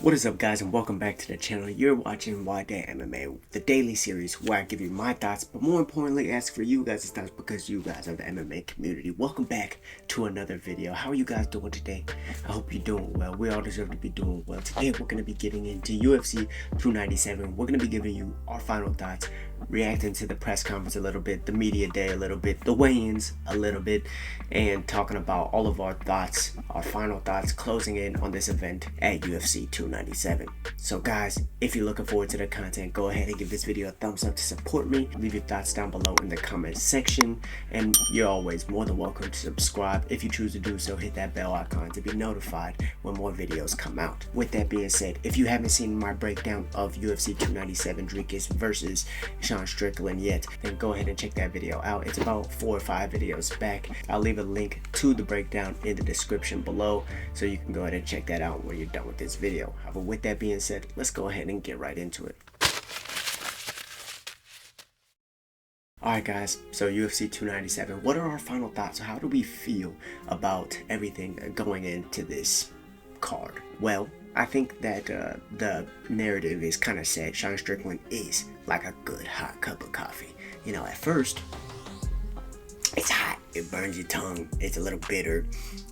What is up, guys, and welcome back to the channel. You're watching Nwadei MMA, the daily series where I give you my thoughts, but more importantly ask for you guys' thoughts because you guys are the MMA community. Welcome back to another video. How are you guys doing today? I hope you're doing well. We all deserve to be doing well. Today we're going to be getting into UFC 297. We're going to be giving you our final thoughts, reacting to the press conference a little bit, the media day a little bit, the weigh-ins a little bit, and talking about all of our thoughts, our final thoughts, closing in on this event at UFC 297. So guys, if you're looking forward to the content, go ahead and give this video a thumbs up to support me. Leave your thoughts down below in the comment section, and you're always more than welcome to subscribe. If you choose to do so, hit that bell icon to be notified when more videos come out. With that being said, if you haven't seen my breakdown of UFC 297 Dricus versus Sean Strickland yet, then go ahead and check that video out. It's about 4 or 5 videos back. I'll leave a link to the breakdown in the description below, so you can go ahead and check that out when you're done with this video. But with that being said, let's go ahead and get right into it. Alright guys, so UFC 297, what are our final thoughts? How do we feel about everything going into this card? Well, I think that the narrative is kind of set. Sean Strickland is like a good hot cup of coffee. You know, at first, it's hot, it burns your tongue, it's a little bitter,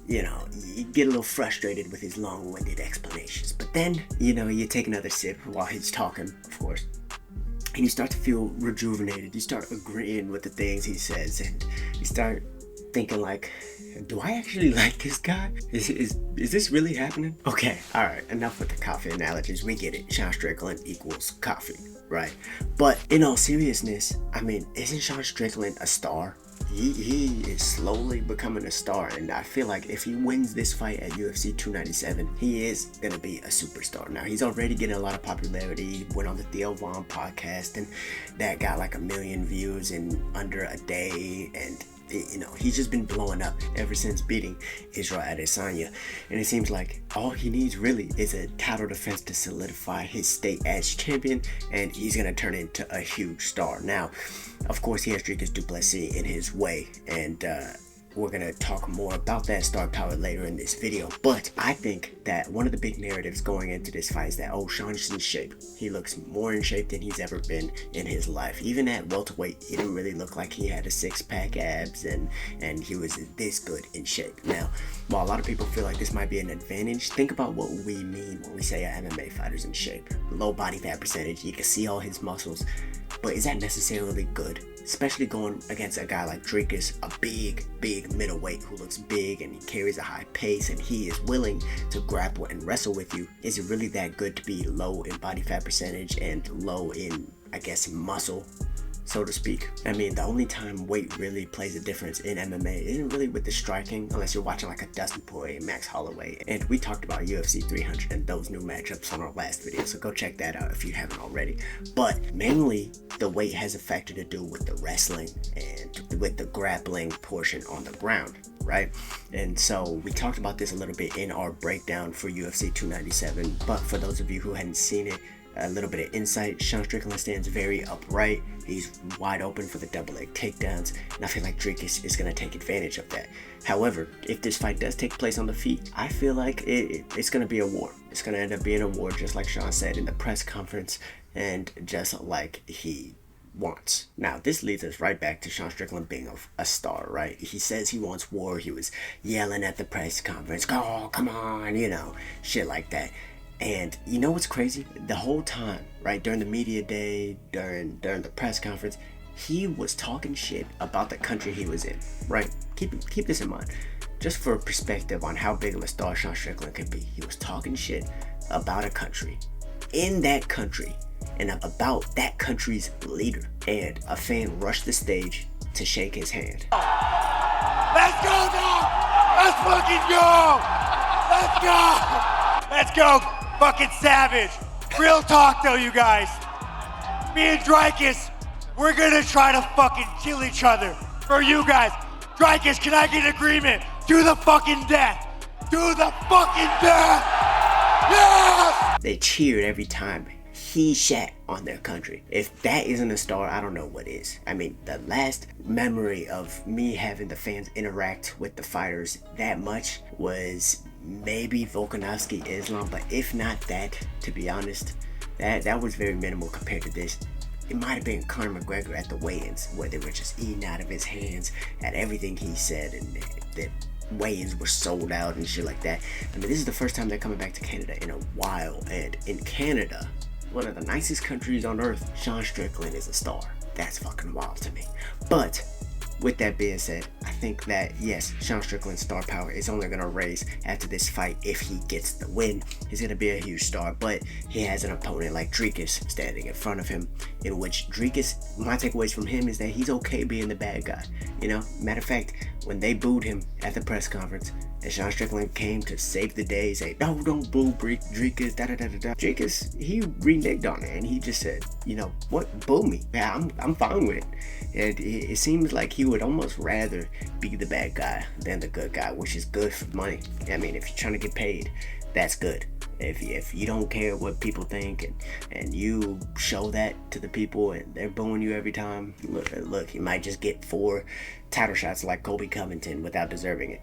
you know, you get a little frustrated with his long-winded explanations. But then, you know, you take another sip while he's talking, of course, and you start to feel rejuvenated. You start agreeing with the things he says, and you start thinking like, do I actually like this guy? Is this really happening? Okay, alright, enough with the coffee analogies. We get it. Sean Strickland equals coffee, right? But in all seriousness, I mean, isn't Sean Strickland a star? He is slowly becoming a star, and I feel like if he wins this fight at UFC 297, he is going to be a superstar. Now, he's already getting a lot of popularity. He went on the Theo Vaughn podcast, and that got like 1 million views in under a day, and you know, he's just been blowing up ever since beating Israel Adesanya, and it seems like all he needs really is a title defense to solidify his state as champion, and he's gonna turn into a huge star. Now, of course, he has Dricus Du Plessis in his way, and we're gonna talk more about that star power later in this video. But I think that one of the big narratives going into this fight is that, oh, Sean's in shape. He looks more in shape than he's ever been in his life. Even at welterweight, he didn't really look like he had a six-pack abs, and he was this good in shape. Now, while a lot of people feel like this might be an advantage, think about what we mean when we say an MMA fighter's in shape. Low body fat percentage, you can see all his muscles, but is that necessarily good? Especially going against a guy like Dricus, a big middleweight who looks big and he carries a high pace and he is willing to grapple and wrestle with you. Is it really that good to be low in body fat percentage and low in, I guess, muscle, so to speak? I mean, the only time weight really plays a difference in MMA isn't really with the striking, unless you're watching like a Dustin Poirier, Max Holloway. And we talked about UFC 300 and those new matchups on our last video, so go check that out if you haven't already. But mainly, the weight has a factor to do with the wrestling and with the grappling portion on the ground, right? And so we talked about this a little bit in our breakdown for UFC 297, but for those of you who hadn't seen it, a little bit of insight. Sean Strickland stands very upright. He's wide open for the double leg takedowns, and I feel like Dricus is going to take advantage of that. However, if this fight does take place on the feet, I feel like it's going to be a war. It's going to end up being a war, just like Sean said in the press conference, and just like he wants. Now, this leads us right back to Sean Strickland being a star, right? He says he wants war. He was yelling at the press conference, "Oh, come on," you know, shit like that. And you know what's crazy? The whole time, right, during the media day, during the press conference, he was talking shit about the country he was in, right? Keep this in mind, just for perspective on how big of a star Sean Strickland can be. He was talking shit about a country, in that country, and about that country's leader. And a fan rushed the stage to shake his hand. Let's go, dog! Let's fucking go! Let's go! Let's go! Fucking savage. Real talk though, you guys. Me and Dricus, we're gonna try to fucking kill each other for you guys. Dricus, can I get an agreement? To the fucking death. To the fucking death. Yes! They cheered every time he shat on their country. If that isn't a star, I don't know what is. I mean, the last memory of me having the fans interact with the fighters that much was maybe Volkanovski, Islam, but if not that, to be honest, that was very minimal compared to this. It might have been Conor McGregor at the weigh-ins, where they were just eating out of his hands at everything he said, and the weigh-ins were sold out and shit like that. I mean, this is the first time they're coming back to Canada in a while, and in Canada, one of the nicest countries on earth, Sean Strickland is a star. That's fucking wild to me. But with that being said, I think that, yes, Sean Strickland's star power is only going to raise after this fight if he gets the win. He's going to be a huge star, but he has an opponent like Dricus standing in front of him, in which Dricus, my takeaways from him is that he's okay being the bad guy. You know, matter of fact, when they booed him at the press conference, and Sean Strickland came to save the day, say, no, don't boo Dricus, da-da-da-da-da. Dricus, he reneged on it, and he just said, you know, what, boo me? Yeah, I'm fine with it. And it seems like he would almost rather be the bad guy than the good guy, which is good for money. I mean, if you're trying to get paid, that's good. If you don't care what people think and you show that to the people and they're booing you every time, look, you might just get 4 title shots like Colby Covington without deserving it.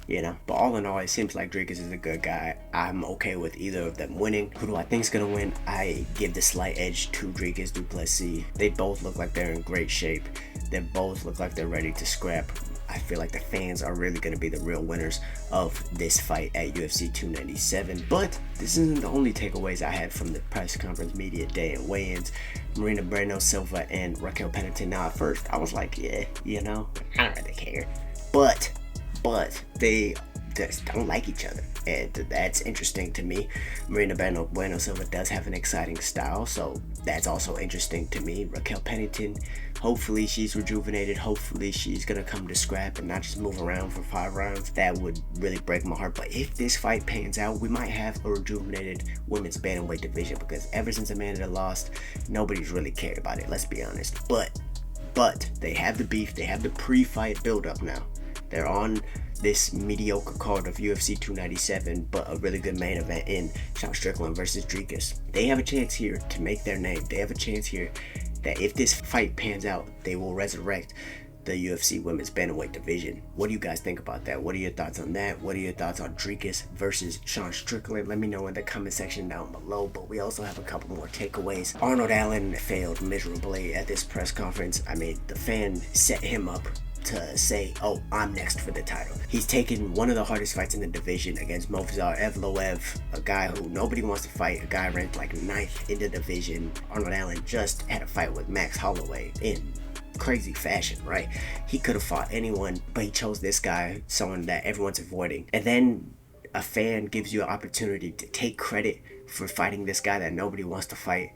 You know, but all in all, it seems like Dricus is a good guy. I'm okay with either of them winning. Who do I think is gonna win? I give the slight edge to Dricus Du Plessis. They both look like they're in great shape. They both look like they're ready to scrap. I feel like the fans are really going to be the real winners of this fight at UFC 297. But this isn't the only takeaways I had from the press conference, media day, and weigh-ins. Marina Breno Silva and Raquel Pennington. Now, at first, I was like, yeah, you know, I don't really care. But they just don't like each other, and that's interesting to me. Marina Bueno Silva does have an exciting style, so that's also interesting to me. Raquel Pennington, hopefully she's rejuvenated. Hopefully she's gonna come to scrap and not just move around for 5 rounds. That would really break my heart. But if this fight pans out, we might have a rejuvenated women's bantamweight division, because ever since Amanda lost, nobody's really cared about it, let's be honest. But they have the beef, they have the pre-fight build-up now. They're on this mediocre card of UFC 297, but a really good main event in Sean Strickland versus Dricus. They have a chance here to make their name. They have a chance here that if this fight pans out, they will resurrect the UFC women's bantamweight division. What do you guys think about that? What are your thoughts on that? What are your thoughts on Dricus versus Sean Strickland? Let me know in the comment section down below. But we also have a couple more takeaways. Arnold Allen failed miserably at this press conference. I mean, the fan set him up to say, oh, I'm next for the title. He's taken one of the hardest fights in the division against Movsar Evloev, a guy who nobody wants to fight, a guy ranked like 9th in the division. Arnold Allen just had a fight with Max Holloway in crazy fashion, right? He could have fought anyone, but he chose this guy, someone that everyone's avoiding. And then a fan gives you an opportunity to take credit for fighting this guy that nobody wants to fight.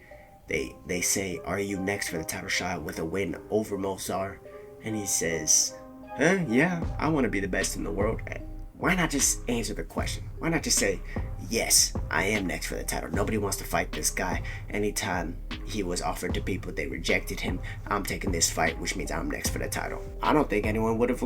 They say, are you next for the title shot with a win over Movsar? And he says, yeah, I want to be the best in the world. Why not just answer the question? Why not just say, yes, I am next for the title. Nobody wants to fight this guy. Anytime he was offered to people, they rejected him. I'm taking this fight, which means I'm next for the title. I don't think anyone would have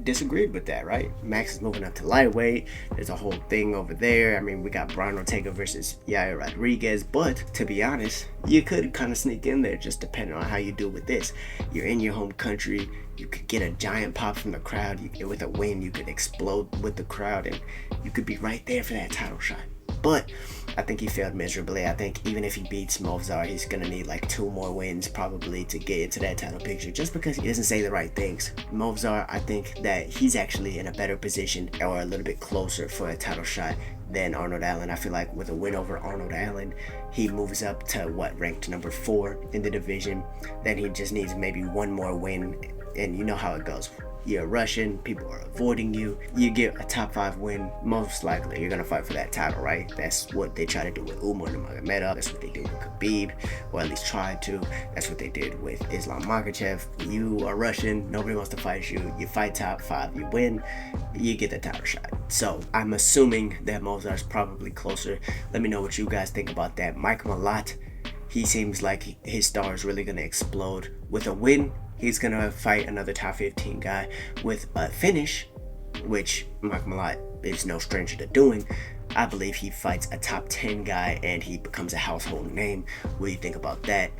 disagreed with that, right? Max is moving up to lightweight. There's a whole thing over there. I mean, we got Brian Ortega versus Yair Rodriguez. But to be honest, you could kind of sneak in there just depending on how you do with this. You're in your home country. You could get a giant pop from the crowd. With a win, you could explode with the crowd, and you could be right there for that title shot. But I think he failed miserably. I think even if he beats Movsar, he's going to need like 2 more wins probably to get into that title picture, just because he doesn't say the right things. Movsar, I think that he's actually in a better position or a little bit closer for a title shot than Arnold Allen. I feel like with a win over Arnold Allen, he moves up to ranked number 4 in the division. Then he just needs maybe 1 more win, and you know how it goes. You're Russian, people are avoiding you. You get a top 5 win, most likely you're gonna fight for that title, right? That's what they try to do with Umar Nurmagomedov. That's what they do with Khabib, or at least tried to. That's what they did with Islam Makhachev. You are Russian, nobody wants to fight you. You fight top 5, you win, you get the title shot. So I'm assuming that Movsar's probably closer. Let me know what you guys think about that. Mike Malott, he seems like his star is really gonna explode. With a win, he's going to fight another top 15 guy. With a finish, which Mike Malott is no stranger to doing, I believe he fights a top 10 guy and he becomes a household name. What do you think about that?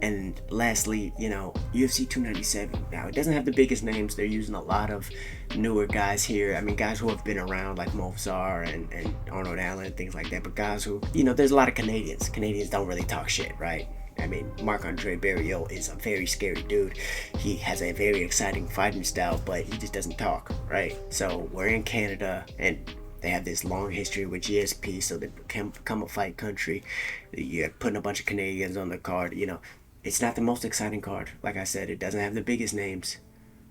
And lastly, UFC 297. Now, it doesn't have the biggest names. They're using a lot of newer guys here. I mean, guys who have been around like Movsar and Arnold Allen and things like that. But guys who, there's a lot of Canadians. Canadians don't really talk shit, right? I mean, Marc-Andre Barriault is a very scary dude. He has a very exciting fighting style, but he just doesn't talk, right? So we're in Canada, and they have this long history with GSP, so they become a fight country. You're putting a bunch of Canadians on the card. It's not the most exciting card. Like I said, it doesn't have the biggest names,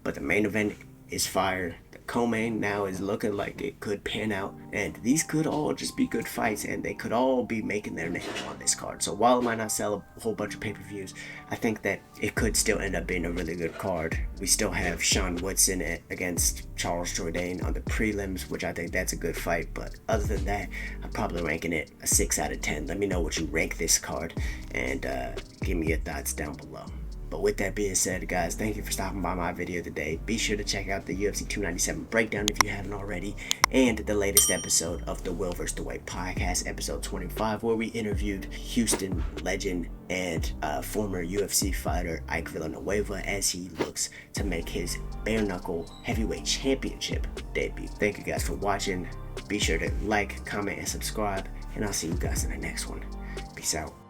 but the main event is fire. The co-main now is looking like it could pan out, and these could all just be good fights, and they could all be making their name on this card. So while it might not sell a whole bunch of pay-per-views, I think that it could still end up being a really good card. We still have Sean Woodson against Charles Jourdain on the prelims, which I think that's a good fight, but other than that, I'm probably ranking it a 6 out of 10. Let me know what you rank this card, and give me your thoughts down below. But with that being said, guys, thank you for stopping by my video today. Be sure to check out the UFC 297 breakdown if you haven't already, and the latest episode of the Will vs. Dwight podcast, episode 25, where we interviewed Houston legend and former UFC fighter Ike Villanueva as he looks to make his bare knuckle heavyweight championship debut. Thank you guys for watching. Be sure to like, comment, and subscribe, and I'll see you guys in the next one. Peace out.